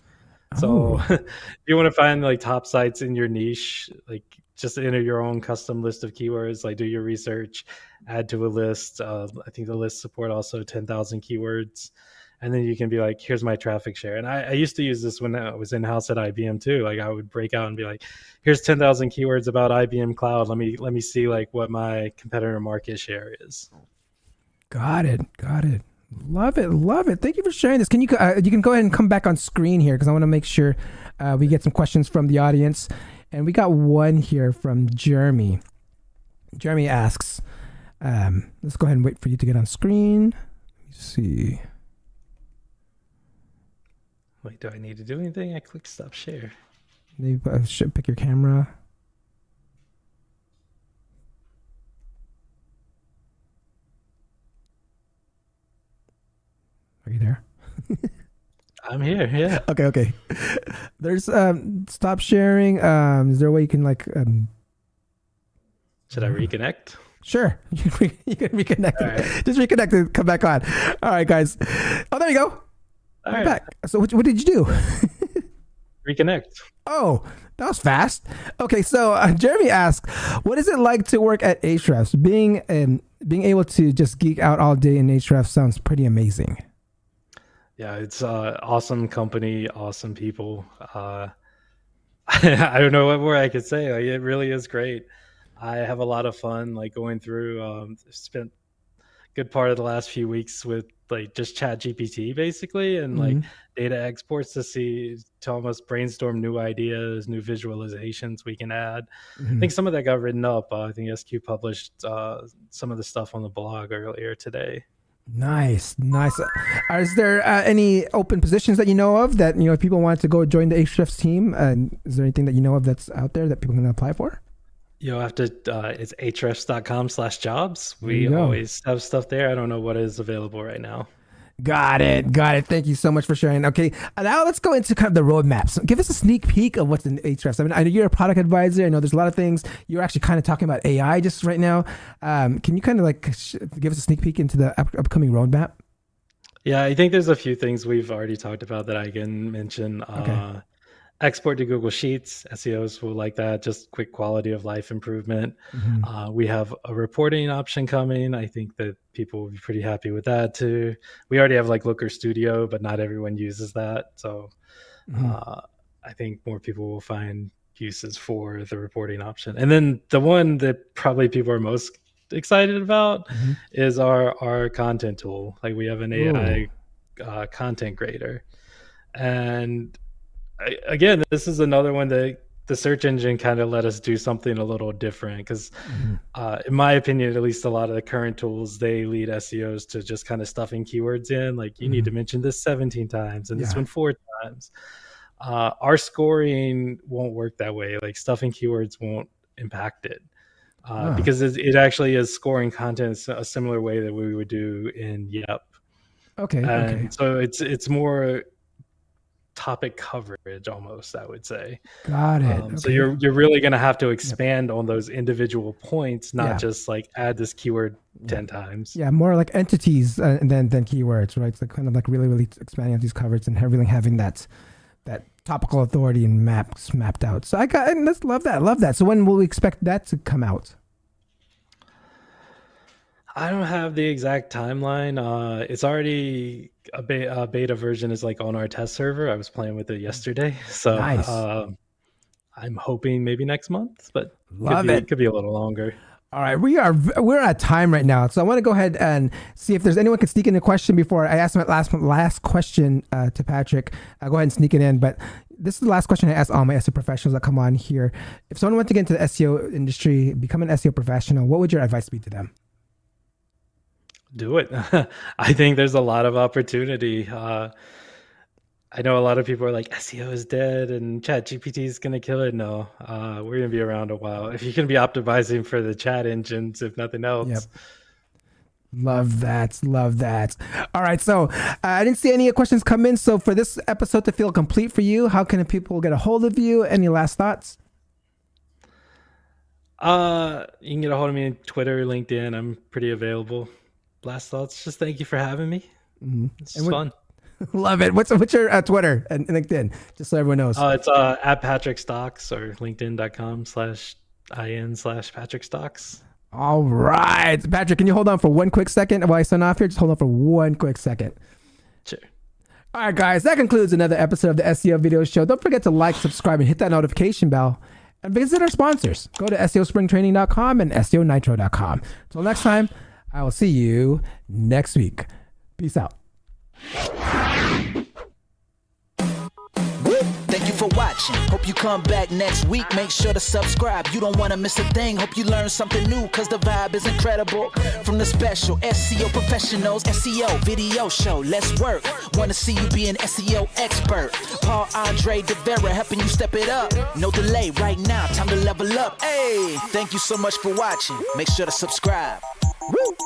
So if you want to find like top sites in your niche, like just enter your own custom list of keywords, like do your research, add to a list. I think the list support also 10,000 keywords. And then you can be like, here's my traffic share. And I used to use this when I was in-house at IBM too. Like I would break out and be like, here's 10,000 keywords about IBM Cloud. Let me see like what my competitor market share is. Got it. Love it. Thank you for sharing this. Can you can go ahead and come back on screen here because I want to make sure we get some questions from the audience. And we got one here from Jeremy. Jeremy asks, let's go ahead and wait for you to get on screen. Let me see. Wait, do I need to do anything? I click stop share. Maybe should pick your camera. Are you there? I'm here, yeah. Okay. There's stop sharing. Is there a way you can like should I reconnect? Sure. You can reconnect. Right. Just reconnect and come back on. All right, guys. Oh, there you go. All right. Back. So what did you do? Reconnect. Oh, that was fast. Okay, so Jeremy asks, what is it like to work at Ahrefs? Being able to just geek out all day in Ahrefs sounds pretty amazing. Yeah, it's awesome company, awesome people. I don't know what more I could say. Like, it really is great. I have a lot of fun like going through. Spent a good part of the last few weeks with like just Chat GPT basically and like data exports to almost brainstorm new ideas, new visualizations we can add. I think some of that got written up. I think SQ published some of the stuff on the blog earlier today. Nice. Is there any open positions that you know of that, if people want to go join the Ahrefs team? Is there anything that you know of that's out there that people can apply for? You'll have to, it's ahrefs.com/jobs. We always have stuff there. I don't know what is available right now. Got it. Thank you so much for sharing. Okay, now let's go into kind of the roadmap. So give us a sneak peek of what's in Ahrefs. I mean, I know you're a product advisor. I know there's a lot of things. You're actually kind of talking about AI just right now. Can you kind of give us a sneak peek into the upcoming roadmap? Yeah, I think there's a few things we've already talked about that I can mention. Okay. Export to Google Sheets. SEOs will like that. Just quick quality of life improvement. We have a reporting option coming. I think that people will be pretty happy with that too. We already have Looker Studio, but not everyone uses that. So I think more people will find uses for the reporting option. And then the one that probably people are most excited about is our content tool. We have an AI content grader. And again, this is another one that the search engine kind of let us do something a little different because in my opinion, at least a lot of the current tools, they lead SEOs to just kind of stuffing keywords in. You need to mention this 17 times and this one 4 times. Our scoring won't work that way. Stuffing keywords won't impact it because it actually is scoring content a similar way that we would do in Yep. Okay. So it's more topic coverage almost, I would say. Got it. So you're really going to have to expand on those individual points, not just add this keyword 10 times. Yeah, more like entities than keywords, right? So kind of really expanding on these covers and really having that topical authority and mapped out. So love that. So when will we expect that to come out? I don't have the exact timeline. It's already a beta version is on our test server. I was playing with it yesterday. So nice. I'm hoping maybe next month, but could be a little longer. All right, we're at time right now, so I want to go ahead and see if there's anyone can sneak in a question before I ask my last question to Patrick. I'll go ahead and sneak it in, but this is the last question I ask all my SEO professionals that come on here. If someone wants to get into the SEO industry, become an SEO professional, what would your advice be to them? Do it. I think there's a lot of opportunity. I know a lot of people are like, SEO is dead and ChatGPT is going to kill it. No, we're going to be around a while. If you can be optimizing for the chat engines, if nothing else. Yep. Love that. All right. So I didn't see any questions come in. So for this episode to feel complete for you, how can people get a hold of you? Any last thoughts? You can get a hold of me on Twitter, LinkedIn. I'm pretty available. Last thoughts, just thank you for having me. It's fun. Love it. What's your Twitter and LinkedIn, just so everyone knows? It's at Patrick Stox or linkedin.com/in/Patrick Stox. All right. Patrick, can you hold on for one quick second while I sign off here? Just hold on for one quick second. Sure. All right, guys, that concludes another episode of the SEO Video Show. Don't forget to like, subscribe, and hit that notification bell. And visit our sponsors. Go to SEOspringtraining.com and SEOnitro.com. Until next time, I will see you next week. Peace out. Thank you for watching. Hope you come back next week. Make sure to subscribe. You don't want to miss a thing. Hope you learn something new, cause the vibe is incredible. From the special SEO professionals, SEO Video Show. Let's work. Want to see you be an SEO expert. Paul Andre De Vera helping you step it up. No delay right now. Time to level up. Hey, thank you so much for watching. Make sure to subscribe. Woo!